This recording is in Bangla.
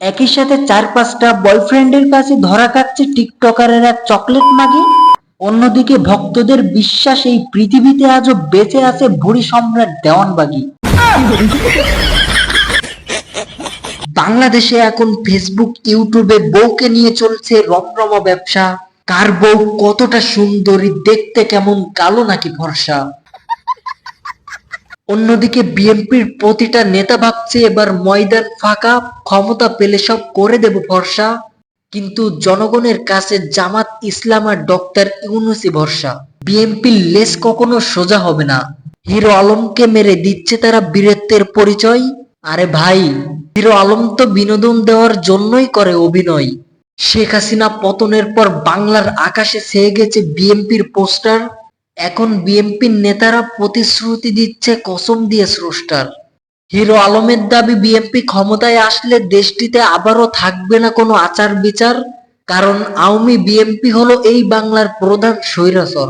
একই সাথে 4-5টা বয়ফ্রেন্ডের কাছে ধরা খাচ্ছে টিকটকারের এক চকলেট মাগে। অন্যদিকে ভক্তদের বিশ্বাস এই পৃথিবীতে আজও বেঁচে আছে বুড়ি সম্রাট দেওয়ানবাগী। বাংলাদেশে এখন ফেসবুক ইউটিউবে বউকে নিয়ে চলছে রমরমা ব্যবসা। কার বউ কতটা সুন্দরী, দেখতে কেমন, কালো নাকি ফর্সা। অন্যদিকে বিএনপির প্রতিটা নেতা ভাবছে এবার ময়দান ফাঁকা, ক্ষমতা পেলে সব করে দেব ফর্সা। কিন্তু জনগণের কাছে জামাত ইসলাম আর ডক্টর ইউনূসই ভরসা। বিএনপির লেজ কখনো সোজা হবে না। হিরো আলমকে মেরে দিচ্ছে তারা বীরত্বের পরিচয়। আরে ভাই, হিরো আলম তো বিনোদন দেওয়ার জন্যই করে অভিনয়। শেখ হাসিনা পতনের পর বাংলার আকাশে ছেয়ে গেছে বিএনপির পোস্টার। এখন বিএনপির নেতারা প্রতিশ্রুতি দিচ্ছে কসম দিয়ে স্রষ্টার। হিরো আলমের দাবি বিএনপি ক্ষমতায় আসলে দেশটিতে আবারও থাকবে না কোনো আচার বিচার, কারণ আওয়ামী বিএনপি হলো এই বাংলার প্রধান স্বৈরাচার।